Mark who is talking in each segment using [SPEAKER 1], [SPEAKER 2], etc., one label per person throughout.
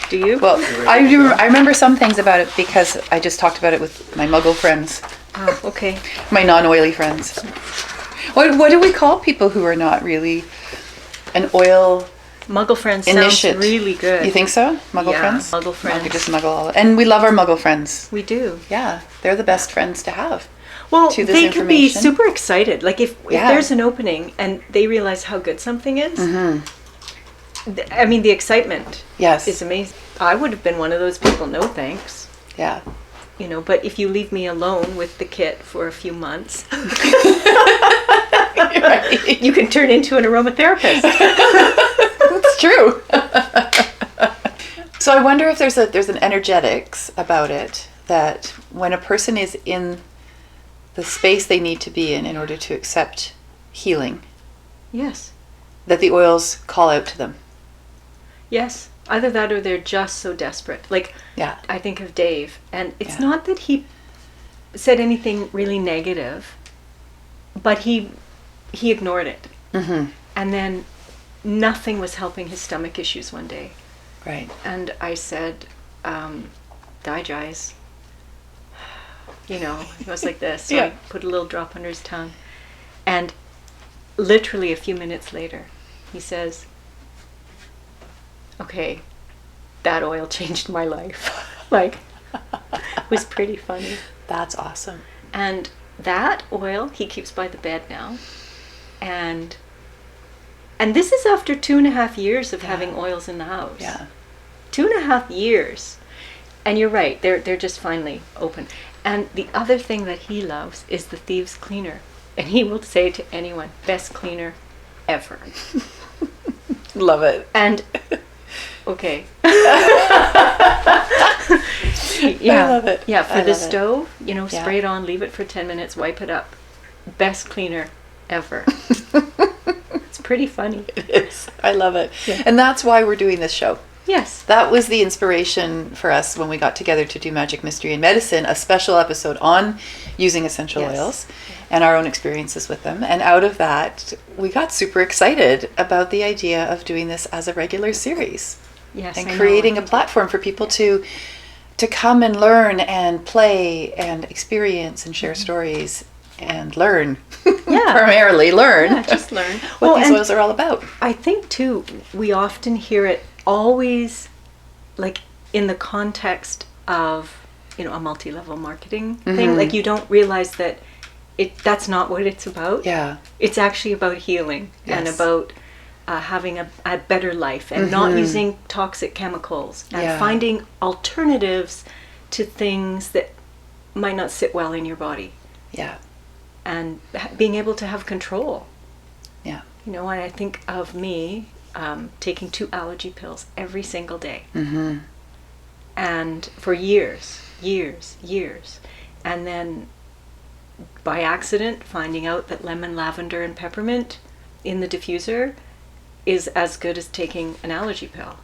[SPEAKER 1] Do you?
[SPEAKER 2] Well, I remember some things about it because I just talked about it with my Muggle friends,
[SPEAKER 1] Oh, okay.
[SPEAKER 2] my non-oily friends. What do we call people who are not really an oil
[SPEAKER 1] Muggle friends sounds
[SPEAKER 2] initiate?
[SPEAKER 1] really good.
[SPEAKER 2] You think so? Muggle
[SPEAKER 1] Yeah,
[SPEAKER 2] friends?
[SPEAKER 1] Muggle friends.
[SPEAKER 2] I could just Muggle all. And we love our Muggle friends.
[SPEAKER 1] We do.
[SPEAKER 2] Yeah, they're the best friends to have.
[SPEAKER 1] Well,
[SPEAKER 2] To this
[SPEAKER 1] they can be
[SPEAKER 2] information.
[SPEAKER 1] super excited. Like if
[SPEAKER 2] Yeah.
[SPEAKER 1] there's an opening and they realize how good something is,
[SPEAKER 2] Mm-hmm.
[SPEAKER 1] I mean, the excitement
[SPEAKER 2] Yes.
[SPEAKER 1] is amazing. I would have been one of those people, no thanks.
[SPEAKER 2] Yeah.
[SPEAKER 1] You know, but if you leave me alone with the kit for a few months,
[SPEAKER 2] Right.
[SPEAKER 1] you can turn into an aromatherapist.
[SPEAKER 2] It's true. So I wonder if there's an energetics about it that when a person is in the space they need to be in order to accept healing,
[SPEAKER 1] Yes.
[SPEAKER 2] that the oils call out to them.
[SPEAKER 1] Yes. Either that or they're just so desperate. Like,
[SPEAKER 2] Yeah.
[SPEAKER 1] I think of Dave, and it's
[SPEAKER 2] Yeah.
[SPEAKER 1] not that he said anything really negative, but he ignored it.
[SPEAKER 2] Mm-hmm.
[SPEAKER 1] And then nothing was helping his stomach issues one day.
[SPEAKER 2] Right.
[SPEAKER 1] And I said, Dijais. You know, he was like this. So
[SPEAKER 2] Yeah.
[SPEAKER 1] I put a little drop under his tongue. And literally a few minutes later, he says, okay, that oil changed my life. Like, it was pretty funny.
[SPEAKER 2] That's awesome.
[SPEAKER 1] And that oil he keeps by the bed now. And this is after 2.5 years of
[SPEAKER 2] Yeah.
[SPEAKER 1] having oils in the house.
[SPEAKER 2] Yeah.
[SPEAKER 1] 2.5 years. And you're right, they're just finally open. And the other thing that he loves is the Thieves Cleaner. And he will say to anyone, best cleaner ever.
[SPEAKER 2] Love it.
[SPEAKER 1] And okay.
[SPEAKER 2] I love it.
[SPEAKER 1] Yeah, for
[SPEAKER 2] I
[SPEAKER 1] the
[SPEAKER 2] love it.
[SPEAKER 1] stove, you know,
[SPEAKER 2] Yeah.
[SPEAKER 1] spray it on, leave it for 10 minutes, wipe it up. Best cleaner ever. It's pretty funny.
[SPEAKER 2] It is. I love it.
[SPEAKER 1] Yeah.
[SPEAKER 2] And that's why we're doing this show.
[SPEAKER 1] Yes.
[SPEAKER 2] That was the inspiration for us when we got together to do Magic, Mystery, and Medicine, a special episode on using essential
[SPEAKER 1] Yes.
[SPEAKER 2] oils and our own experiences with them. And out of that, we got super excited about the idea of doing this as a regular series
[SPEAKER 1] Yes.
[SPEAKER 2] and
[SPEAKER 1] I know.
[SPEAKER 2] creating a platform for people to come and learn and play and experience and share stories and learn.
[SPEAKER 1] Yeah.
[SPEAKER 2] Primarily learn
[SPEAKER 1] Yeah, just learn.
[SPEAKER 2] what these
[SPEAKER 1] and
[SPEAKER 2] oils are all about.
[SPEAKER 1] I think too, we often hear it always like in the context of, you know, a multi-level marketing thing.
[SPEAKER 2] Mhm.
[SPEAKER 1] Like you don't realize that that's not what it's about.
[SPEAKER 2] Yeah.
[SPEAKER 1] It's actually about healing and
[SPEAKER 2] Yes.
[SPEAKER 1] about having a better life and not using toxic chemicals and
[SPEAKER 2] Yeah.
[SPEAKER 1] finding alternatives to things that might not sit well in your body
[SPEAKER 2] Yeah.
[SPEAKER 1] and being able to have control.
[SPEAKER 2] Yeah.
[SPEAKER 1] You know, and I think of me taking 2 allergy pills every single day.
[SPEAKER 2] Mm-hmm.
[SPEAKER 1] And for years. And then by accident finding out that lemon, lavender, and peppermint in the diffuser is as good as taking an allergy pill.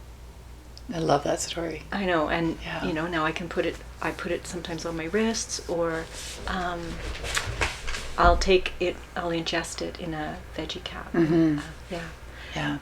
[SPEAKER 2] I love that story.
[SPEAKER 1] I know, and
[SPEAKER 2] Yeah.
[SPEAKER 1] you know, now I put it sometimes on my wrists, or I'll ingest it in a veggie cap.
[SPEAKER 2] Mhm.
[SPEAKER 1] Yeah.
[SPEAKER 2] Yeah.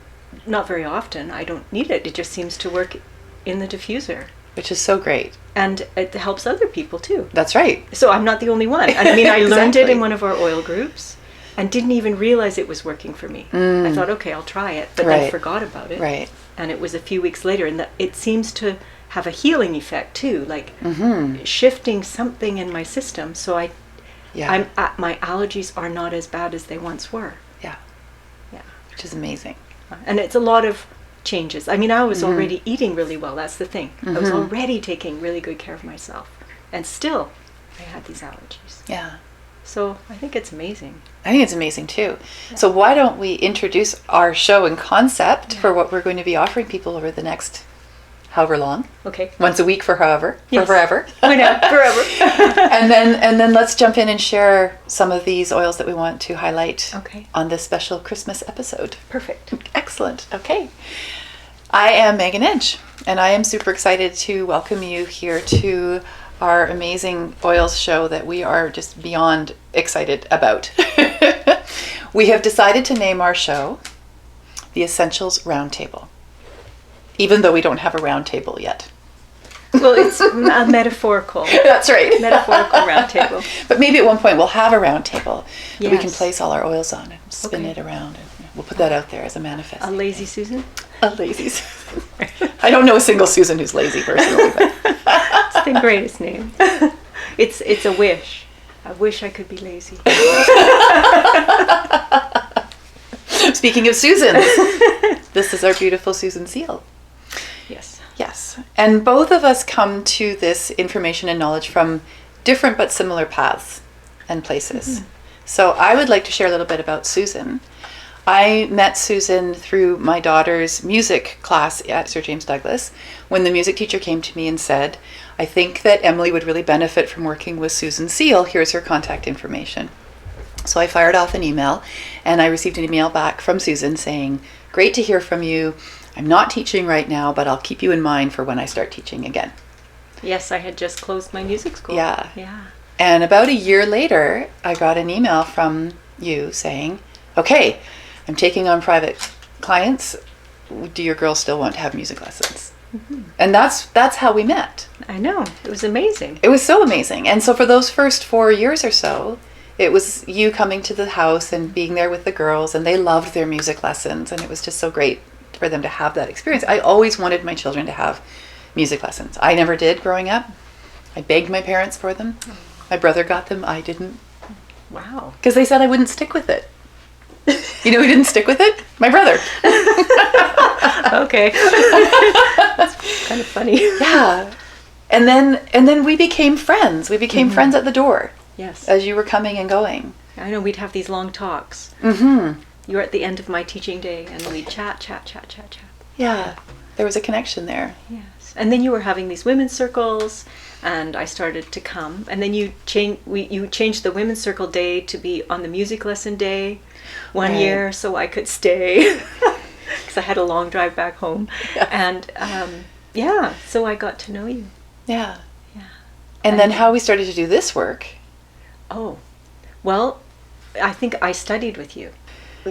[SPEAKER 1] Not very often. I don't need it. It just seems to work in the diffuser.
[SPEAKER 2] Which is so great.
[SPEAKER 1] And it helps other people too.
[SPEAKER 2] That's right.
[SPEAKER 1] So I'm not the only one. I mean, I learned it
[SPEAKER 2] Exactly.
[SPEAKER 1] in one of our oil groups and didn't even realize it was working for me. I thought, okay, I'll try it, but then
[SPEAKER 2] Right.
[SPEAKER 1] forgot about it.
[SPEAKER 2] Right.
[SPEAKER 1] And it was a few weeks later, and it seems to have a healing effect too, like
[SPEAKER 2] Mm-hmm.
[SPEAKER 1] shifting something in my system. So
[SPEAKER 2] Yeah.
[SPEAKER 1] my allergies are not as bad as they once were.
[SPEAKER 2] Yeah.
[SPEAKER 1] Yeah.
[SPEAKER 2] Which is amazing.
[SPEAKER 1] And it's a lot of changes. I mean, I was already eating really well. That's the thing. I was already taking really good care of myself. And still, I had these allergies.
[SPEAKER 2] Yeah.
[SPEAKER 1] So I think it's amazing.
[SPEAKER 2] I think it's amazing too. So why don't we introduce our show and concept for what we're going to be offering people over the next however long.
[SPEAKER 1] Okay.
[SPEAKER 2] Once a week for however.
[SPEAKER 1] Yes.
[SPEAKER 2] For forever.
[SPEAKER 1] I know, forever.
[SPEAKER 2] and then let's jump in and share some of these oils that we want to highlight
[SPEAKER 1] Okay.
[SPEAKER 2] on this special Christmas episode.
[SPEAKER 1] Perfect.
[SPEAKER 2] Excellent. Okay. I am Megan Edge, and I am super excited to welcome you here to our amazing oils show that we are just beyond excited about. We have decided to name our show the Essentials Roundtable. even though we don't have a round table yet.
[SPEAKER 1] Well, it's a metaphorical.
[SPEAKER 2] That's right.
[SPEAKER 1] Metaphorical round table.
[SPEAKER 2] But maybe at one point we'll have a round table that we can
[SPEAKER 1] Yes.
[SPEAKER 2] place all our oils on and spin it around. And we'll put that out there as a manifest.
[SPEAKER 1] A lazy Susan?
[SPEAKER 2] A lazy Susan. I don't know a single Susan who's lazy personally. But
[SPEAKER 1] It's the greatest name. It's a wish. I wish I could be lazy.
[SPEAKER 2] speaking of Susans, this is our beautiful Susan seal.
[SPEAKER 1] Yes.
[SPEAKER 2] Yes. And both of us come to this information and knowledge from different but similar paths and places. So I would like to share a little bit about Susan. I met Susan through my daughter's music class at Sir James Douglas when the music teacher came to me and said, I think that Emily would really benefit from working with Susan Seal. Here's her contact information. So I fired off an email and I received an email back from Susan saying, great to hear from you. I'm not teaching right now, but I'll keep you in mind for when I start teaching again.
[SPEAKER 1] Yes, I had just closed my music school.
[SPEAKER 2] Yeah.
[SPEAKER 1] Yeah.
[SPEAKER 2] And about a year later, I got an email from you saying, okay, I'm taking on private clients. Do your girls still want to have music lessons? And that's how we met.
[SPEAKER 1] I know. It was amazing.
[SPEAKER 2] It was so amazing. And so for those first 4 years or so, it was you coming to the house and being there with the girls, and they loved their music lessons, and it was just so great for them to have that experience. I always wanted my children to have music lessons. I never did growing up. I begged my parents for them. My brother got them. I didn't.
[SPEAKER 1] Wow.
[SPEAKER 2] Because they said I wouldn't stick with it. You know who didn't stick with it? My brother.
[SPEAKER 1] Okay. That's kind of funny.
[SPEAKER 2] Yeah. And then we became friends. We became friends at the door
[SPEAKER 1] Yes.
[SPEAKER 2] as you were coming and going.
[SPEAKER 1] I know we'd have these long talks.
[SPEAKER 2] Mm-hmm.
[SPEAKER 1] You were at the end of my teaching day and we'd chat.
[SPEAKER 2] Yeah. There was a connection there.
[SPEAKER 1] Yes. And then you were having these women's circles and I started to come. And then you changed the women's circle day to be on the music lesson day one
[SPEAKER 2] Right.
[SPEAKER 1] year so I could stay because I had a long drive back home.
[SPEAKER 2] Yeah.
[SPEAKER 1] And so I got to know you.
[SPEAKER 2] Yeah.
[SPEAKER 1] Yeah.
[SPEAKER 2] And then how we started to do this work.
[SPEAKER 1] Oh, well, I think I studied with you.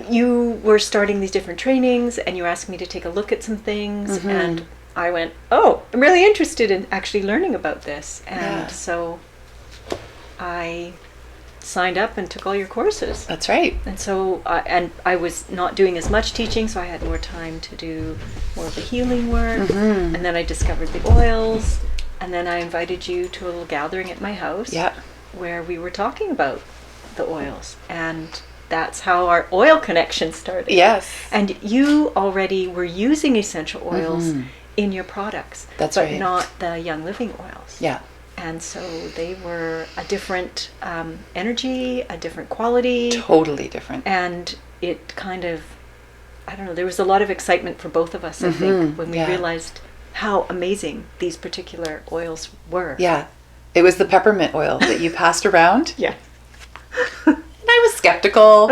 [SPEAKER 1] You were starting these different trainings and you asked me to take a look at some things and I went, oh, I'm really interested in actually learning about this. And
[SPEAKER 2] Yeah.
[SPEAKER 1] so I signed up and took all your courses.
[SPEAKER 2] That's right.
[SPEAKER 1] And so, and I was not doing as much teaching, so I had more time to do more of the healing work. And then I discovered the oils. And then I invited you to a little gathering at my house
[SPEAKER 2] Yeah.
[SPEAKER 1] where we were talking about the oils. And that's how our oil connection started.
[SPEAKER 2] Yes.
[SPEAKER 1] And you already were using essential oils in your products.
[SPEAKER 2] That's
[SPEAKER 1] but
[SPEAKER 2] right.
[SPEAKER 1] not the Young Living oils.
[SPEAKER 2] Yeah.
[SPEAKER 1] And so they were a different energy, a different quality.
[SPEAKER 2] Totally different.
[SPEAKER 1] And it kind of, I don't know, there was a lot of excitement for both of us, I think, when we
[SPEAKER 2] Yeah.
[SPEAKER 1] realized how amazing these particular oils were.
[SPEAKER 2] Yeah. It was the peppermint oil that you passed around.
[SPEAKER 1] Yeah.
[SPEAKER 2] And I was skeptical.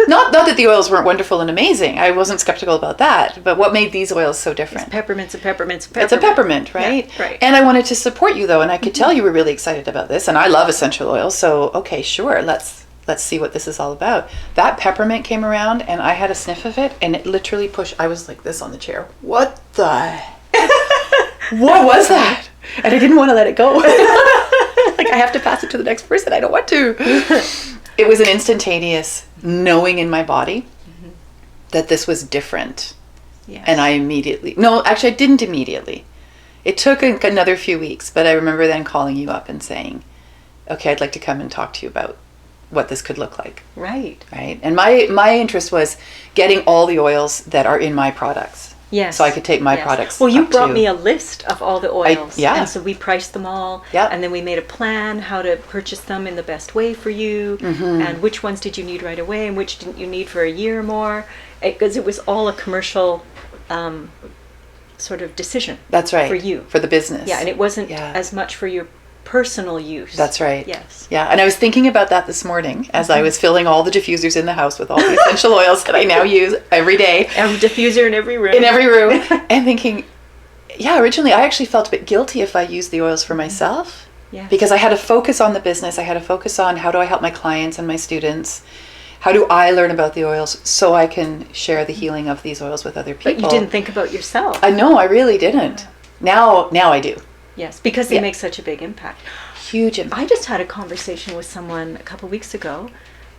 [SPEAKER 2] Not that the oils weren't wonderful and amazing. I wasn't skeptical about that. But what made these oils so different?
[SPEAKER 1] Peppermints and peppermints.
[SPEAKER 2] It's a peppermint, right?
[SPEAKER 1] Yeah, right.
[SPEAKER 2] And I wanted to support you though, and I could tell you were really excited about this. And I love essential oils, so okay, sure, let's see what this is all about. That peppermint came around, and I had a sniff of it, and it literally pushed. I was like this on the chair. What the? What was that? And I didn't want to let it go. Like I have to pass it to the next person. I don't want to. It was an instantaneous knowing in my body that this was different.
[SPEAKER 1] Yes.
[SPEAKER 2] And I immediately, no, actually I didn't immediately. It took another few weeks, but I remember then calling you up and saying, okay, I'd like to come and talk to you about what this could look like.
[SPEAKER 1] Right.
[SPEAKER 2] Right. And my interest was getting all the oils that are in my products.
[SPEAKER 1] Yes.
[SPEAKER 2] So I could take my
[SPEAKER 1] Yes.
[SPEAKER 2] products.
[SPEAKER 1] Well, you
[SPEAKER 2] up
[SPEAKER 1] brought
[SPEAKER 2] to-
[SPEAKER 1] me a list of all the oils.
[SPEAKER 2] yeah.
[SPEAKER 1] And so we priced them all.
[SPEAKER 2] Yeah.
[SPEAKER 1] And then we made a plan how to purchase them in the best way for you. And which ones did you need right away and which didn't you need for a year or more. Because it was all a commercial sort of decision.
[SPEAKER 2] That's right.
[SPEAKER 1] For you.
[SPEAKER 2] For the business.
[SPEAKER 1] Yeah. And it wasn't
[SPEAKER 2] Yeah.
[SPEAKER 1] as much for your personal use.
[SPEAKER 2] That's right.
[SPEAKER 1] Yes.
[SPEAKER 2] Yeah, and I was thinking about that this morning as I was filling all the diffusers in the house with all the essential oils that I now use every day.
[SPEAKER 1] A diffuser in every room.
[SPEAKER 2] In every room. And thinking, yeah, originally I actually felt a bit guilty if I used the oils for myself.
[SPEAKER 1] Yes.
[SPEAKER 2] Because I had to focus on the business. I had to focus on how do I help my clients and my students. How do I learn about the oils so I can share the healing of these oils with other people?
[SPEAKER 1] But you didn't think about yourself.
[SPEAKER 2] I know, I really didn't. Now I do.
[SPEAKER 1] Yes, because they make such a big impact.
[SPEAKER 2] Huge impact.
[SPEAKER 1] I just had a conversation with someone a couple weeks ago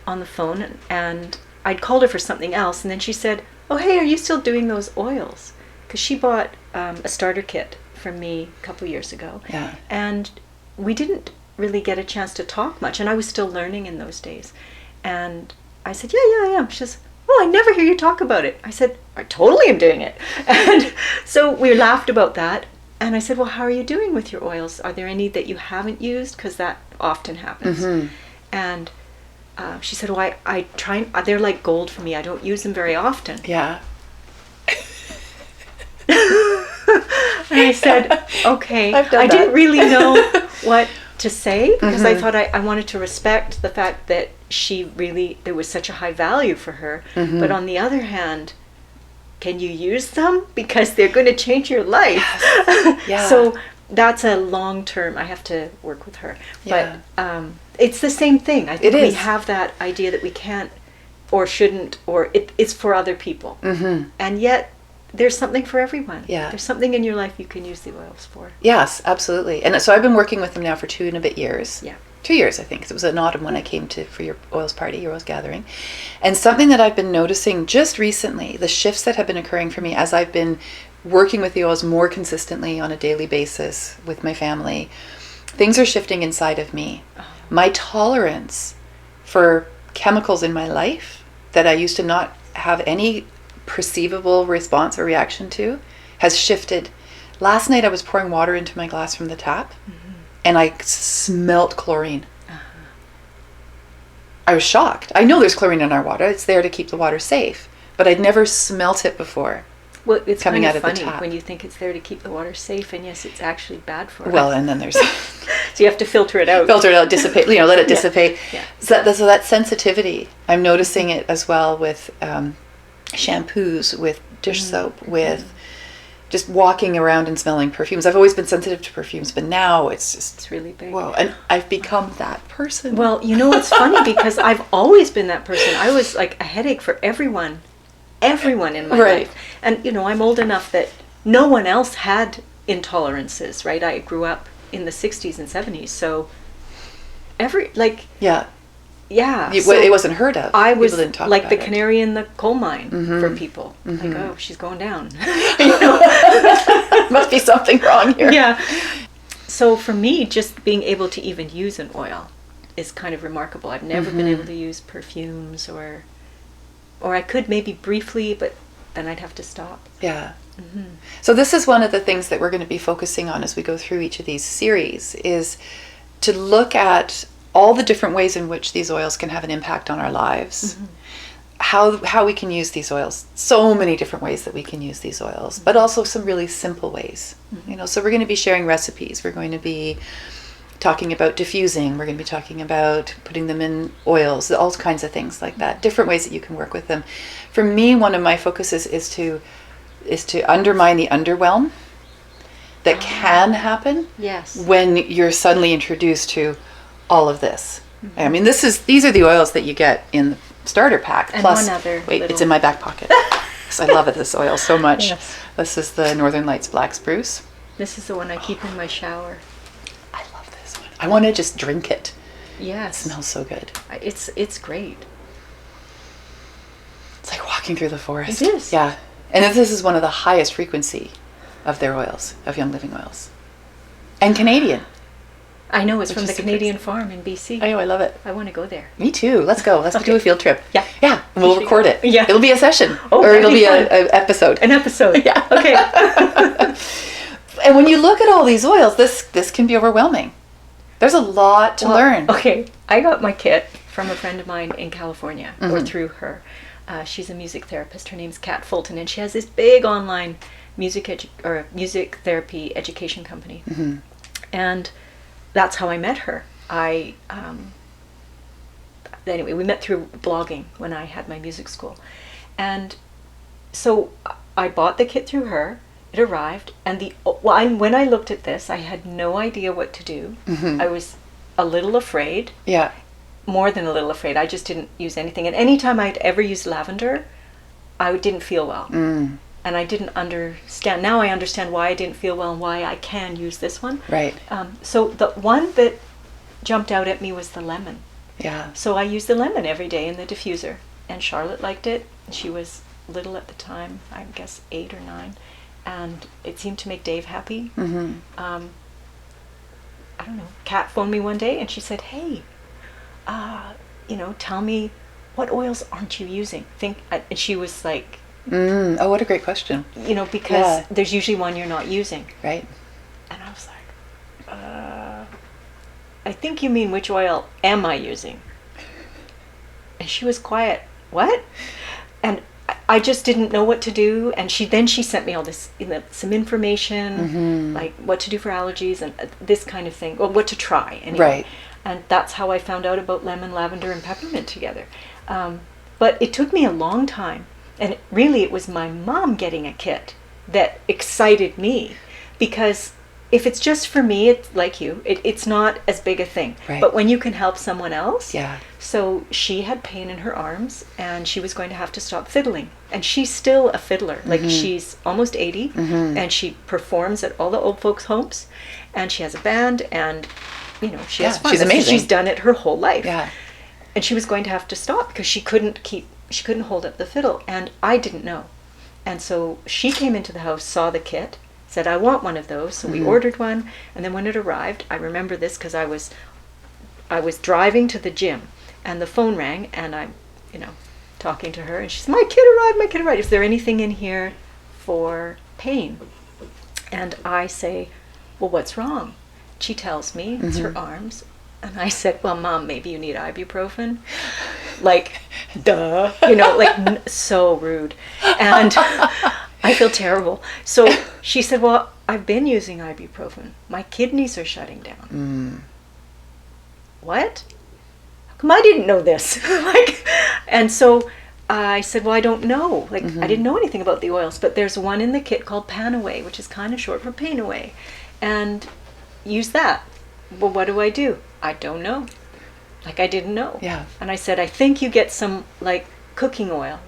[SPEAKER 1] on the phone, and I'd called her for something else, and then she said, "Oh, hey, are you still doing those oils?" Because she bought a starter kit from me a couple years ago.
[SPEAKER 2] Yeah.
[SPEAKER 1] And we didn't really get a chance to talk much, and I was still learning in those days. And I said, yeah, I am. She says, "Oh, I never hear you talk about it." I said, "I totally am doing it." And so we laughed about that. And I said, "Well, how are you doing with your oils? Are there any that you haven't used? Because that often happens."
[SPEAKER 2] Mm-hmm.
[SPEAKER 1] And she said, "Well, I try, they're like gold for me. I don't use them very often."
[SPEAKER 2] Yeah.
[SPEAKER 1] And I said, "Okay."
[SPEAKER 2] I've done
[SPEAKER 1] I
[SPEAKER 2] that.
[SPEAKER 1] didn't really know what to say, because I
[SPEAKER 2] Mhm.
[SPEAKER 1] thought I wanted to respect the fact that there was such a high value for her.
[SPEAKER 2] Mhm.
[SPEAKER 1] But on the other hand, can you use them? Because they're going to change your life.
[SPEAKER 2] Yeah.
[SPEAKER 1] So that's a long term, I have to work with her.
[SPEAKER 2] Yeah.
[SPEAKER 1] But it's the same thing. I think
[SPEAKER 2] It
[SPEAKER 1] we
[SPEAKER 2] is.
[SPEAKER 1] have that idea that we can't or shouldn't, or it's for other people.
[SPEAKER 2] Mm-hmm.
[SPEAKER 1] And yet, there's something for everyone.
[SPEAKER 2] Yeah.
[SPEAKER 1] There's something in your life you can use the oils for.
[SPEAKER 2] Yes, absolutely. And so I've been working with them now for 2 and a bit years.
[SPEAKER 1] Yeah.
[SPEAKER 2] 2 years, I think, 'cause it was an autumn when I came for your oils party, your oils gathering. And something that I've been noticing just recently, the shifts that have been occurring for me as I've been working with the oils more consistently on a daily basis with my family, things are shifting inside of me. My tolerance for chemicals in my life that I used to not have any perceivable response or reaction to has shifted. Last night I was pouring water into my glass from the tap, and I smelt chlorine. I was shocked. I know there's chlorine in our water. It's there to keep the water safe, but I'd never smelt it before.
[SPEAKER 1] Well, it's
[SPEAKER 2] Coming
[SPEAKER 1] kind
[SPEAKER 2] out
[SPEAKER 1] of
[SPEAKER 2] of the
[SPEAKER 1] funny
[SPEAKER 2] tap.
[SPEAKER 1] when you think it's there to keep the water safe, and yes, it's actually bad for
[SPEAKER 2] Well,
[SPEAKER 1] us.
[SPEAKER 2] and then there's
[SPEAKER 1] So you have to filter it out.
[SPEAKER 2] filter it out, dissipate, let it dissipate.
[SPEAKER 1] Yeah.
[SPEAKER 2] So that sensitivity, I'm noticing it as well with shampoos, with dish soap, with just walking around and smelling perfumes. I've always been sensitive to perfumes, but now it's just,
[SPEAKER 1] It's really big.
[SPEAKER 2] whoa. And I've become that person.
[SPEAKER 1] Well, you know, it's funny because I've always been that person. I was like a headache for everyone in my
[SPEAKER 2] Right.
[SPEAKER 1] life. And, you know, I'm old enough that no one else had intolerances, right? I grew up in the 60s and 70s. So
[SPEAKER 2] yeah.
[SPEAKER 1] yeah.
[SPEAKER 2] You-
[SPEAKER 1] so
[SPEAKER 2] it wasn't heard of.
[SPEAKER 1] I was
[SPEAKER 2] People didn't talk
[SPEAKER 1] like
[SPEAKER 2] about
[SPEAKER 1] the
[SPEAKER 2] it.
[SPEAKER 1] canary in the coal mine for people. Like,
[SPEAKER 2] Mhm.
[SPEAKER 1] oh, she's going down. You know?
[SPEAKER 2] Must be something wrong here.
[SPEAKER 1] Yeah. So for me, just being able to even use an oil is kind of remarkable. I've never been able to use perfumes, or I could maybe briefly, but then I'd have to stop.
[SPEAKER 2] Yeah. So this is one of the things that we're going to be focusing on as we go through each of these series, is to look at all the different ways in which these oils can have an impact on our lives. How we can use these oils. So many different ways that we can use these oils, but also some really simple ways. You know, so we're going to be sharing recipes. We're going to be talking about diffusing. We're going to be talking about putting them in oils, all kinds of things like that. Different ways that you can work with them. For me, one of my focuses is to undermine the underwhelm that can happen
[SPEAKER 1] Yes.
[SPEAKER 2] when you're suddenly introduced to all of this. I mean, these are the oils that you get in the starter pack.
[SPEAKER 1] And
[SPEAKER 2] Plus,
[SPEAKER 1] one other
[SPEAKER 2] wait, it's
[SPEAKER 1] little-
[SPEAKER 2] in my back pocket. 'Cause I love this oil so much.
[SPEAKER 1] Yes.
[SPEAKER 2] This is the Northern Lights Black Spruce.
[SPEAKER 1] This is the one I keep in my shower.
[SPEAKER 2] I love this one. I want to just drink it. It
[SPEAKER 1] Yes.
[SPEAKER 2] smells so good.
[SPEAKER 1] It's great.
[SPEAKER 2] It's like walking through the forest.
[SPEAKER 1] It is.
[SPEAKER 2] Yeah. And this is one of the highest frequency of their oils, of Young Living oils. And Canadian.
[SPEAKER 1] I know, it's
[SPEAKER 2] Which
[SPEAKER 1] from
[SPEAKER 2] is
[SPEAKER 1] the
[SPEAKER 2] super
[SPEAKER 1] Canadian farm in BC.
[SPEAKER 2] I know, I love it.
[SPEAKER 1] I want to go there.
[SPEAKER 2] Me too. Let's go. Let's
[SPEAKER 1] Okay.
[SPEAKER 2] do a field trip.
[SPEAKER 1] Yeah.
[SPEAKER 2] Yeah. And we'll
[SPEAKER 1] should
[SPEAKER 2] record
[SPEAKER 1] go.
[SPEAKER 2] it.
[SPEAKER 1] Yeah.
[SPEAKER 2] It'll be a session.
[SPEAKER 1] Oh,
[SPEAKER 2] or
[SPEAKER 1] that'd
[SPEAKER 2] it'll
[SPEAKER 1] be
[SPEAKER 2] be
[SPEAKER 1] fun.
[SPEAKER 2] a episode.
[SPEAKER 1] An episode.
[SPEAKER 2] Yeah.
[SPEAKER 1] Okay.
[SPEAKER 2] And when you look at all these oils, this can be overwhelming. There's a lot to
[SPEAKER 1] Well,
[SPEAKER 2] learn.
[SPEAKER 1] Okay, I got my kit from a friend of mine in California, or
[SPEAKER 2] Mhm.
[SPEAKER 1] through her. She's a music therapist. Her name's Kat Fulton, and she has this big online music therapy education company.
[SPEAKER 2] Mhm.
[SPEAKER 1] And that's how I met her. Anyway, we met through blogging when I had my music school. And so I bought the kit through her. It arrived, and when I looked at this, I had no idea what to do.
[SPEAKER 2] Mhm.
[SPEAKER 1] I was a little afraid,
[SPEAKER 2] Yeah.
[SPEAKER 1] more than a little afraid. I just didn't use anything. And anytime I'd ever used lavender, I didn't feel well.
[SPEAKER 2] Mm.
[SPEAKER 1] And I didn't understand. Now I understand why I didn't feel well and why I can use this one.
[SPEAKER 2] Right.
[SPEAKER 1] So the one that jumped out at me was the lemon.
[SPEAKER 2] Yeah.
[SPEAKER 1] So I used the lemon every day in the diffuser. And Charlotte liked it. She was little at the time, I guess 8 or 9. And it seemed to make Dave happy.
[SPEAKER 2] Mm-hmm.
[SPEAKER 1] I don't know. Kat phoned me one day and she said, hey, tell me, what oils aren't you using? And she was like,
[SPEAKER 2] Oh, what a great question.
[SPEAKER 1] Because there's usually one you're not using.
[SPEAKER 2] Right.
[SPEAKER 1] And I was like, I think you mean which oil am I using? And she was quiet. What? And I just didn't know what to do. And she sent me all this, some information, like what to do for allergies and this kind of thing, or what to try. Anyway.
[SPEAKER 2] Right.
[SPEAKER 1] And that's how I found out about lemon, lavender, and peppermint together. But it took me a long time. And really, it was my mom getting a kit that excited me. Because if it's just for me, it's like it's not as big a thing.
[SPEAKER 2] Right.
[SPEAKER 1] But when you can help someone else.
[SPEAKER 2] Yeah.
[SPEAKER 1] So she had pain in her arms, and she was going to have to stop fiddling. And she's still a fiddler. Like, she's almost 80, and she performs at all the old folks' homes. And she has a band, and, she has fun.
[SPEAKER 2] She's amazing.
[SPEAKER 1] She's done it her whole life.
[SPEAKER 2] Yeah.
[SPEAKER 1] And she was going to have to stop because she couldn't hold up the fiddle, and I didn't know. And so she came into the house, saw the kit, said, I want one of those. So we ordered one, and then when it arrived, I remember this because I was driving to the gym, and the phone rang, and I'm, talking to her, and she said, my kit arrived. Is there anything in here for pain? And I say, well, what's wrong? She tells me it's her arms. And I said, well, Mom, maybe you need ibuprofen. Like, duh. So rude. And I feel terrible. So she said, well, I've been using ibuprofen. My kidneys are shutting down. What? How come I didn't know this? And so I said, well, I don't know. I didn't know anything about the oils. But there's one in the kit called Panaway, which is kind of short for Pain Away. And use that. Well, what do? I don't know. I didn't know.
[SPEAKER 2] Yeah.
[SPEAKER 1] And I said, I think you get some, cooking oil,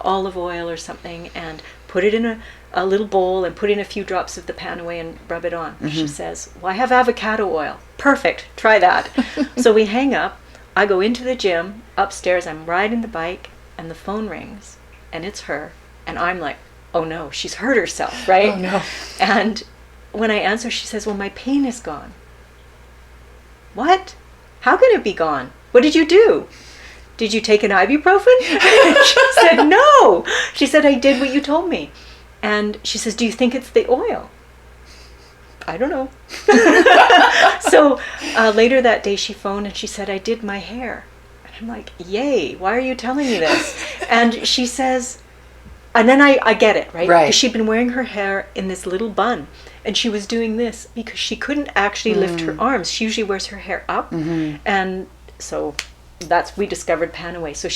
[SPEAKER 1] olive oil or something, and put it in a little bowl and put in a few drops of the Panaway and rub it on. She says, well, I have avocado oil. Perfect. Try that. So we hang up. I go into the gym. Upstairs, I'm riding the bike, and the phone rings, and it's her. And I'm like, oh, no, she's hurt herself, right?
[SPEAKER 2] Oh, no.
[SPEAKER 1] And when I answer, she says, well, my pain is gone. What? How can it be gone? What did you do? Did you take an ibuprofen? She said, no. She said, I did what you told me. And she says, do you think it's the oil? I don't know. So later that day she phoned and she said, I did my hair. And I'm like, yay, why are you telling me this? And she says, and then I get it, right?
[SPEAKER 2] Right.
[SPEAKER 1] Because she'd been wearing her hair in this little bun. And she was doing this because she couldn't actually lift her arms. She usually wears her hair up. And so we discovered Panaway. So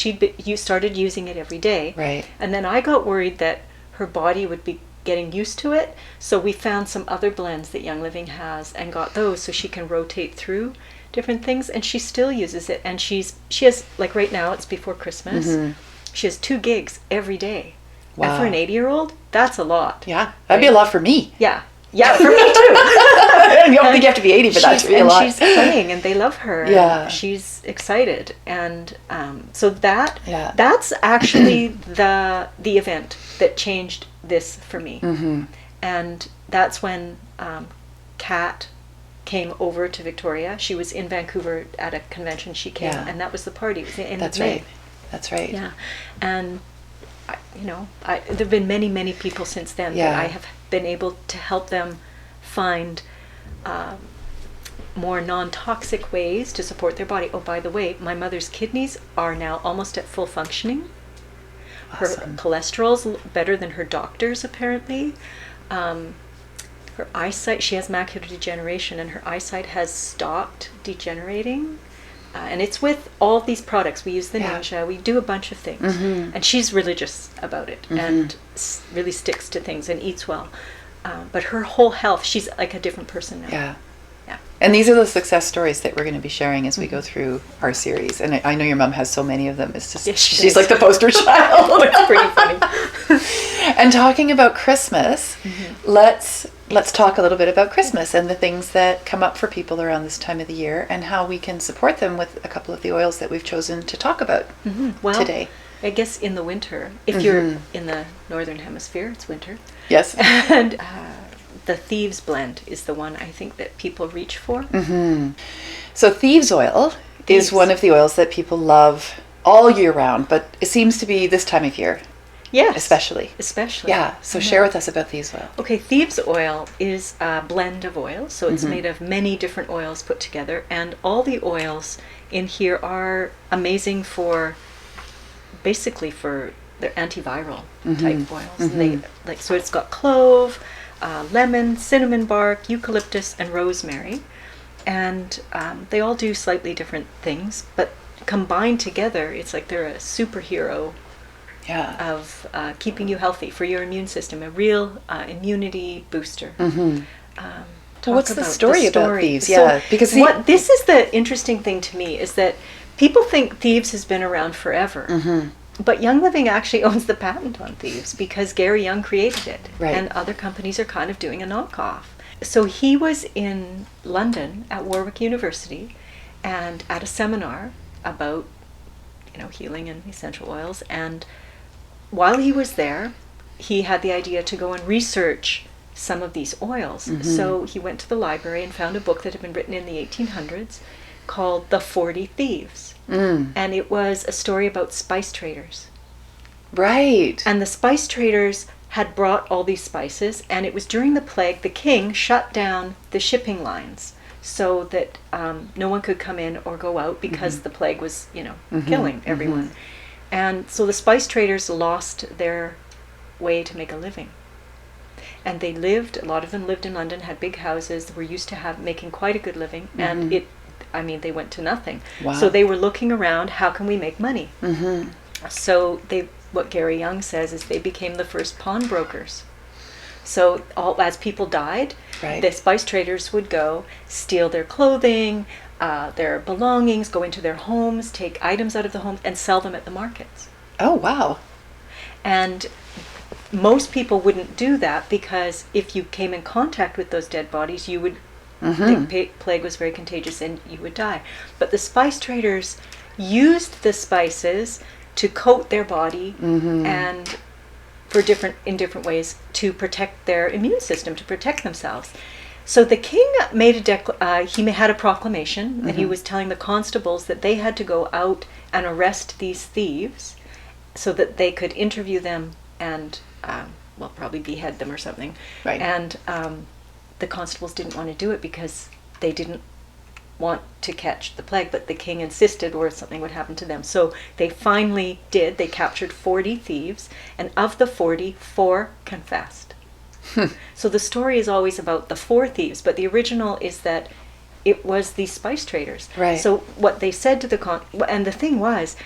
[SPEAKER 1] you started using it every day.
[SPEAKER 2] Right.
[SPEAKER 1] And then I got worried that her body would be getting used to it. So we found some other blends that Young Living has and got those so she can rotate through different things. And she still uses it. And she has, right now, it's before Christmas. She has 2 gigs every day.
[SPEAKER 2] Wow.
[SPEAKER 1] And for an 80-year-old, that's a lot.
[SPEAKER 2] Yeah. That'd be a lot for me.
[SPEAKER 1] Yeah. Yeah, for me too.
[SPEAKER 2] You don't think you have to be 80 for that to be a lot.
[SPEAKER 1] And she's playing, and they love her.
[SPEAKER 2] Yeah.
[SPEAKER 1] And she's excited, and so
[SPEAKER 2] Yeah.
[SPEAKER 1] that's actually the event that changed this for me. And that's when Kat came over to Victoria. She was in Vancouver at a convention. She came, and that was the party. It was the end of May.
[SPEAKER 2] That's right.
[SPEAKER 1] Yeah, and there've been many, many people since then that I have been able to help them find more non-toxic ways to support their body. Oh, by the way, my mother's kidneys are now almost at full functioning.
[SPEAKER 2] Awesome.
[SPEAKER 1] Her cholesterol's better than her doctor's, apparently. Her eyesight, she has macular degeneration, and her eyesight has stopped degenerating. And it's with all these products. We use the Ninja. We do a bunch of things. And she's religious about it and really sticks to things and eats well. But her whole health, she's like a different person now.
[SPEAKER 2] Yeah.
[SPEAKER 1] Yeah.
[SPEAKER 2] And these are the success stories that we're going to be sharing as we go through our series. And I know your mom has so many of them. It's just,
[SPEAKER 1] Yes, she
[SPEAKER 2] she's
[SPEAKER 1] does.
[SPEAKER 2] like the poster child.
[SPEAKER 1] It's pretty funny.
[SPEAKER 2] And talking about Christmas, let's talk a little bit about Christmas and the things that come up for people around this time of the year and how we can support them with a couple of the oils that we've chosen to talk about
[SPEAKER 1] Well,
[SPEAKER 2] today.
[SPEAKER 1] I guess in the winter, if you're in the northern hemisphere, it's winter.
[SPEAKER 2] Yes.
[SPEAKER 1] And the Thieves blend is the one I think that people reach for.
[SPEAKER 2] So thieves oil
[SPEAKER 1] Thieves.
[SPEAKER 2] is one of the oils that people love all year round, but it seems to be this time of year
[SPEAKER 1] Yes.
[SPEAKER 2] especially.
[SPEAKER 1] Especially.
[SPEAKER 2] Yeah, so share with us about thieves oil.
[SPEAKER 1] Okay, Thieves oil is a blend of oils, so it's made of many different oils put together, and all the oils in here are amazing for, basically for their antiviral type oils. And they so it's got clove, lemon, cinnamon bark, eucalyptus, and rosemary, and they all do slightly different things, but combined together, it's like they're a superhero
[SPEAKER 2] Yeah.
[SPEAKER 1] of keeping you healthy for your immune system, a real immunity booster. Talk
[SPEAKER 2] What's the
[SPEAKER 1] about
[SPEAKER 2] story about thieves?
[SPEAKER 1] So
[SPEAKER 2] Yeah, because
[SPEAKER 1] this is the interesting thing to me is that people think Thieves has been around forever. But Young Living actually owns the patent on Thieves because Gary Young created it.
[SPEAKER 2] Right.
[SPEAKER 1] And other companies are kind of doing a knockoff. So he was in London at Warwick University and at a seminar about, healing and essential oils. And while he was there, he had the idea to go and research some of these oils. So he went to the library and found a book that had been written in the 1800s called The 40 Thieves. And it was a story about spice traders.
[SPEAKER 2] Right.
[SPEAKER 1] And the spice traders had brought all these spices, and it was during the plague the king shut down the shipping lines so that no one could come in or go out because the plague was, killing everyone. And so the spice traders lost their way to make a living. And they lived, a lot of them lived in London, had big houses, were used to making quite a good living, and they went to nothing.
[SPEAKER 2] Wow.
[SPEAKER 1] So they were looking around, how can we make money? So what Gary Young says is they became the first pawnbrokers. So as people died,
[SPEAKER 2] Right.
[SPEAKER 1] the spice traders would go, steal their clothing, their belongings, go into their homes, take items out of the homes, and sell them at the markets.
[SPEAKER 2] Oh, wow.
[SPEAKER 1] And most people wouldn't do that because if you came in contact with those dead bodies, you would the plague was very contagious and you would die. But the spice traders used the spices to coat their body and in different ways to protect their immune system, to protect themselves. So the king made he had a proclamation, and he was telling the constables that they had to go out and arrest these thieves so that they could interview them and, probably behead them or something.
[SPEAKER 2] Right.
[SPEAKER 1] And the constables didn't want to do it because they didn't want to catch the plague, but the king insisted or something would happen to them. So they finally did. They captured 40 thieves, and of the 40, 4 confessed. So the story is always about the 4 thieves, but the original is that it was these spice traders.
[SPEAKER 2] Right.
[SPEAKER 1] So what they said to and the thing was,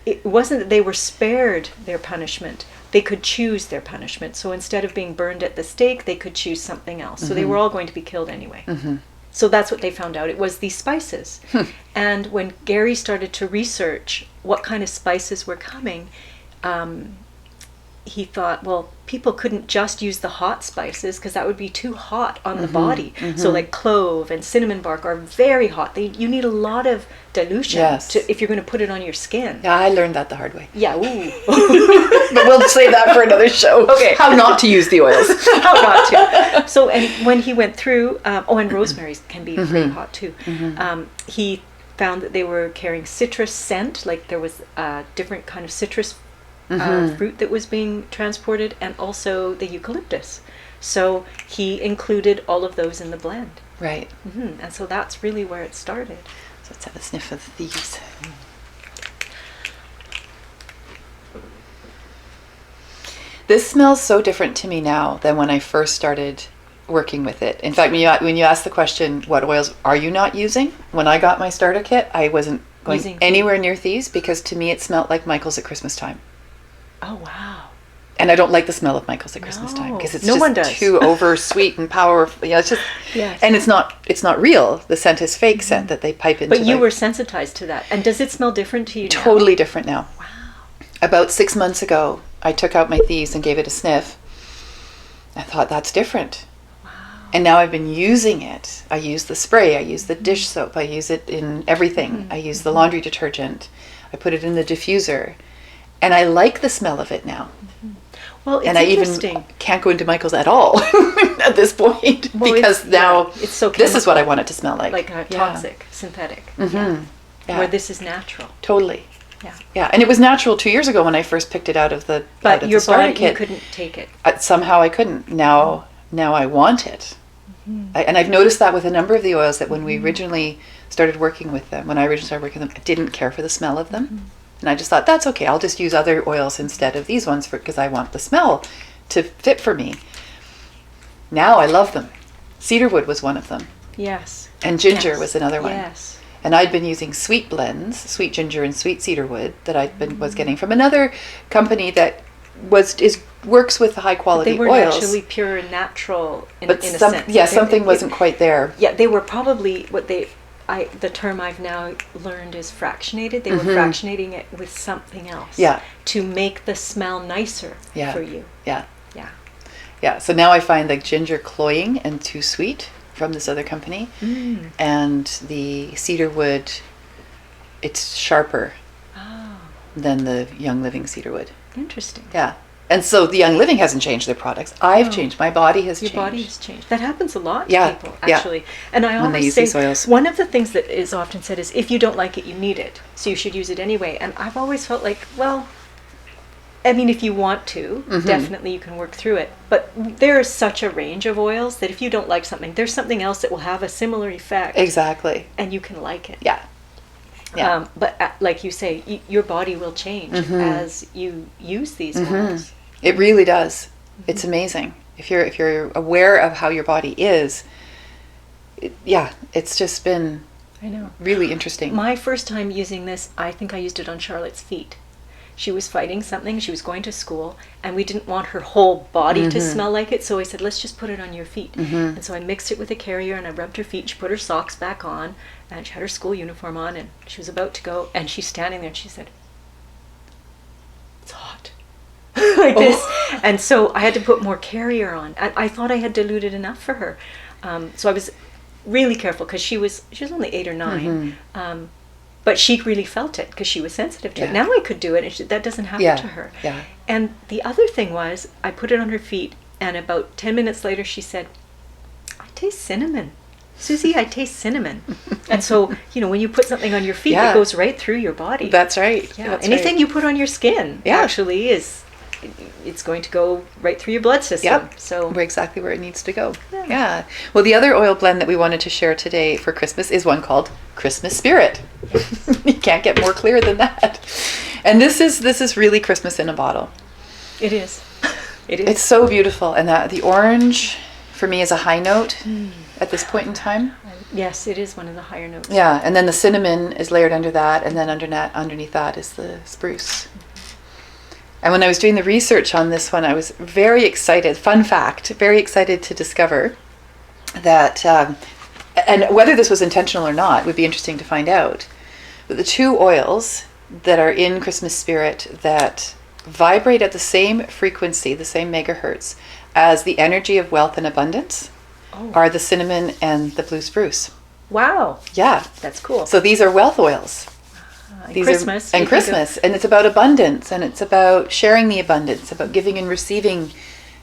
[SPEAKER 1] it wasn't that they were spared their punishment. They could choose their punishment. So instead of being burned at the stake, they could choose something else. So they were all going to be killed anyway. So that's what they found out. It was these spices. And when Gary started to research what kind of spices were coming, he thought, well, people couldn't just use the hot spices because that would be too hot on the body. So like clove and cinnamon bark are very hot. You need a lot of dilution if you're going to put it on your skin.
[SPEAKER 2] Yeah, I learned that the hard way.
[SPEAKER 1] Yeah, ooh.
[SPEAKER 2] But we'll save that for another show.
[SPEAKER 1] Okay.
[SPEAKER 2] How not to use the oils.
[SPEAKER 1] How not to. So, and when he went through, and rosemary can be pretty hot too. He found that they were carrying citrus scent, like there was a different kind of citrus fruit that was being transported, and also the eucalyptus. So he included all of those in the blend.
[SPEAKER 2] Right.
[SPEAKER 1] And so that's really where it started.
[SPEAKER 2] So let's have a sniff of these. This smells so different to me now than when I first started working with it. In fact, when you asked the question, what oils are you not using? When I got my starter kit, I wasn't going anywhere near these because to me it smelled like Michael's at Christmas time.
[SPEAKER 1] Oh, wow.
[SPEAKER 2] And I don't like the smell of Michael's at Christmas time because it's
[SPEAKER 1] No one
[SPEAKER 2] just
[SPEAKER 1] does.
[SPEAKER 2] too over sweet and powerful. It's just,
[SPEAKER 1] Yes.
[SPEAKER 2] and it's not real. The scent is fake scent that they pipe into.
[SPEAKER 1] But you were sensitized to that. And does it smell different to you now?
[SPEAKER 2] totally different now.
[SPEAKER 1] Wow.
[SPEAKER 2] About 6 months ago, I took out my Thieves and gave it a sniff. I thought, that's different.
[SPEAKER 1] Wow.
[SPEAKER 2] And now I've been using it. I use the spray, I use the dish soap, I use it in everything. I use the laundry detergent, I put it in the diffuser. And I like the smell of it now.
[SPEAKER 1] Well, it's
[SPEAKER 2] And I
[SPEAKER 1] interesting.
[SPEAKER 2] even can't go into Michael's at all at this point
[SPEAKER 1] Well,
[SPEAKER 2] because now
[SPEAKER 1] it's so
[SPEAKER 2] this is what I
[SPEAKER 1] chemical.
[SPEAKER 2] want it to smell like.
[SPEAKER 1] Like
[SPEAKER 2] Yeah.
[SPEAKER 1] toxic, synthetic.
[SPEAKER 2] Mhm. Yeah.
[SPEAKER 1] Where this is natural.
[SPEAKER 2] Totally.
[SPEAKER 1] Yeah.
[SPEAKER 2] Yeah, and it was natural 2 years ago when I first picked it out of the
[SPEAKER 1] But your
[SPEAKER 2] starter
[SPEAKER 1] body, you
[SPEAKER 2] kit.
[SPEAKER 1] couldn't take it.
[SPEAKER 2] Somehow I couldn't. Now I want it. And I've noticed that with a number of the oils that when we originally started working with them, I didn't care for the smell of them. And I just thought, that's okay, I'll just use other oils instead of these ones because I want the smell to fit for me. Now I love them. Cedarwood was one of them.
[SPEAKER 1] Yes.
[SPEAKER 2] And ginger
[SPEAKER 1] Yes.
[SPEAKER 2] was another one.
[SPEAKER 1] Yes.
[SPEAKER 2] And I'd been using sweet blends, sweet ginger and sweet cedarwood that was getting from another company that works with the high quality
[SPEAKER 1] They were
[SPEAKER 2] oils.
[SPEAKER 1] naturally pure and natural in
[SPEAKER 2] But
[SPEAKER 1] a
[SPEAKER 2] some,
[SPEAKER 1] sense.
[SPEAKER 2] yeah,
[SPEAKER 1] They-
[SPEAKER 2] something wasn't quite there.
[SPEAKER 1] Yeah, they were probably the term I've now learned is fractionated. They were fractionating it with something else.
[SPEAKER 2] Yeah.
[SPEAKER 1] To make the smell nicer
[SPEAKER 2] Yeah.
[SPEAKER 1] for you.
[SPEAKER 2] Yeah,
[SPEAKER 1] Yeah.
[SPEAKER 2] yeah. So now I find like ginger cloying and too sweet from this other company, and the cedarwood, it's sharper
[SPEAKER 1] Oh,
[SPEAKER 2] than the Young Living cedarwood.
[SPEAKER 1] interesting.
[SPEAKER 2] Yeah, and so the Young Living hasn't changed their products. I've changed. My body has
[SPEAKER 1] Your
[SPEAKER 2] changed.
[SPEAKER 1] body has changed. That happens a lot to
[SPEAKER 2] Yeah,
[SPEAKER 1] people,
[SPEAKER 2] yeah.
[SPEAKER 1] actually. And I
[SPEAKER 2] When they
[SPEAKER 1] always
[SPEAKER 2] use
[SPEAKER 1] say
[SPEAKER 2] these oils.
[SPEAKER 1] one of the things that is often said is, if you don't like it, you need it, so you should use it anyway. And I've always felt like, well, I mean, if you want to, definitely you can work through it. But there is such a range of oils that if you don't like something, there's something else that will have a similar effect,
[SPEAKER 2] Exactly.
[SPEAKER 1] and you can like it.
[SPEAKER 2] Yeah. Yeah.
[SPEAKER 1] But like you say, your body will change as you use these oils.
[SPEAKER 2] It really does. It's amazing. If you're aware of how your body is, it's just been
[SPEAKER 1] I know.
[SPEAKER 2] really interesting.
[SPEAKER 1] My first time using this, I think I used it on Charlotte's feet. She was fighting something, she was going to school, and we didn't want her whole body to smell like it, so I said, let's just put it on your feet. And so I mixed it with a carrier and I rubbed her feet. She put her socks back on, and she had her school uniform on, and she was about to go, and she's standing there and she said, it's hot. Like this. And so I had to put more carrier on. I thought I had diluted enough for her. So I was really careful because she was only 8 or 9. But she really felt it because she was sensitive to it.
[SPEAKER 2] Yeah.
[SPEAKER 1] Now I could do it, and that doesn't happen
[SPEAKER 2] Yeah,
[SPEAKER 1] to her.
[SPEAKER 2] yeah.
[SPEAKER 1] And the other thing was, I put it on her feet, and about 10 minutes later, she said, I taste cinnamon. Susie, I taste cinnamon. And so, when you put something on your feet,
[SPEAKER 2] Yeah.
[SPEAKER 1] it goes right through your body.
[SPEAKER 2] That's right.
[SPEAKER 1] Yeah,
[SPEAKER 2] That's
[SPEAKER 1] anything
[SPEAKER 2] right.
[SPEAKER 1] you put on your skin
[SPEAKER 2] Yeah.
[SPEAKER 1] actually it's going to go right through your blood system.
[SPEAKER 2] Yep.
[SPEAKER 1] So
[SPEAKER 2] We're exactly where it needs to go.
[SPEAKER 1] Yeah.
[SPEAKER 2] Yeah. Well, the other oil blend that we wanted to share today for Christmas is one called Christmas Spirit. You can't get more clear than that. And this is really Christmas in a bottle.
[SPEAKER 1] it is. It is.
[SPEAKER 2] It's so beautiful, and that the orange for me is a high note at this point in time.
[SPEAKER 1] Yes, it is one of the higher notes.
[SPEAKER 2] Yeah, and then the cinnamon is layered under that, and then underneath that is the spruce. And when I was doing the research on this one, I was very excited. Fun fact, very excited to discover that, and whether this was intentional or not would be interesting to find out, but the 2 oils that are in Christmas Spirit that vibrate at the same frequency, the same megahertz, as the energy of wealth and abundance are the cinnamon and the blue spruce.
[SPEAKER 1] Wow,
[SPEAKER 2] Yeah.
[SPEAKER 1] that's cool.
[SPEAKER 2] So these are wealth oils.
[SPEAKER 1] And
[SPEAKER 2] These
[SPEAKER 1] Christmas.
[SPEAKER 2] are, and
[SPEAKER 1] you think of-
[SPEAKER 2] Christmas, and it's about abundance, and it's about sharing the abundance, about giving and receiving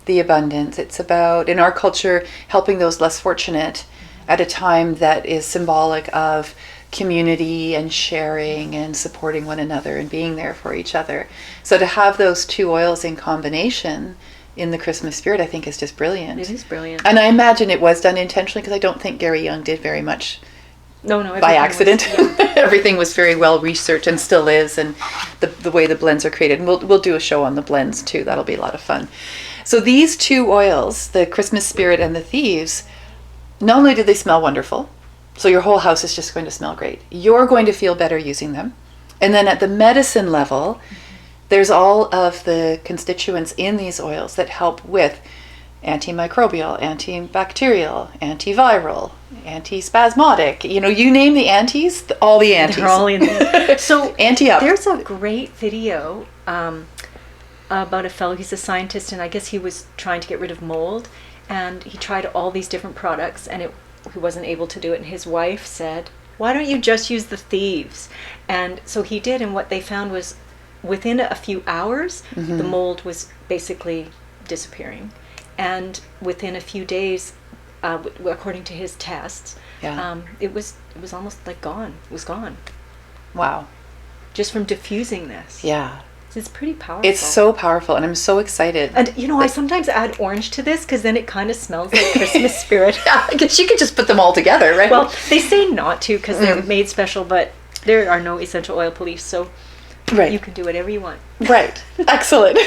[SPEAKER 2] the abundance. It's about, in our culture, helping those less fortunate at a time that is symbolic of community and sharing and supporting one another and being there for each other. So to have those 2 oils in combination in the Christmas Spirit, I think is just brilliant.
[SPEAKER 1] It is brilliant.
[SPEAKER 2] And I imagine it was done intentionally because I don't think Gary Young did very much
[SPEAKER 1] No,
[SPEAKER 2] by
[SPEAKER 1] everything was-
[SPEAKER 2] accident. Everything was very well researched and still is, and the way the blends are created. And we'll do a show on the blends too. That'll be a lot of fun. So these 2 oils, the Christmas Spirit and the Thieves, not only do they smell wonderful, so your whole house is just going to smell great. You're going to feel better using them. And then at the medicine level, there's all of the constituents in these oils that help with antimicrobial, antibacterial, antiviral, antispasmodic. You know, you name the antis, all the antis.
[SPEAKER 1] They're all in there. So
[SPEAKER 2] Anti-up.
[SPEAKER 1] there's a great video about a fellow. He's a scientist, and I guess he was trying to get rid of mold, and he tried all these different products, and he wasn't able to do it. And his wife said, "Why don't you just use the thieves?" And so he did, and what they found was within a few hours, the mold was basically disappearing. And within a few days, according to his tests, it was almost like gone. It was gone.
[SPEAKER 2] Wow.
[SPEAKER 1] Just from diffusing this.
[SPEAKER 2] Yeah.
[SPEAKER 1] It's pretty powerful.
[SPEAKER 2] It's so powerful, and I'm so excited.
[SPEAKER 1] And you know, I sometimes add orange to this because then it kind of smells like Christmas spirit.
[SPEAKER 2] I guess you could just put them all together, right?
[SPEAKER 1] Well, they say not to because they're made special, but there are no essential oil police, so you can do whatever you want.
[SPEAKER 2] Right. Excellent.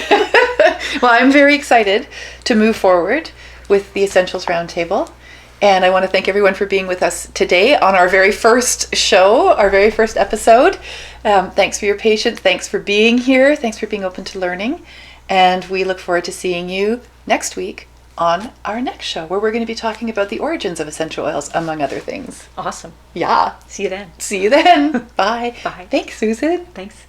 [SPEAKER 2] Well, I'm very excited to move forward with the Essentials Roundtable. And I want to thank everyone for being with us today on our very first show, our very first episode. Thanks for your patience. Thanks for being here. Thanks for being open to learning. And we look forward to seeing you next week on our next show, where we're going to be talking about the origins of essential oils, among other things.
[SPEAKER 1] Awesome.
[SPEAKER 2] Yeah.
[SPEAKER 1] See you then.
[SPEAKER 2] See you then. Bye.
[SPEAKER 1] Bye.
[SPEAKER 2] Thanks, Susan.
[SPEAKER 1] Thanks.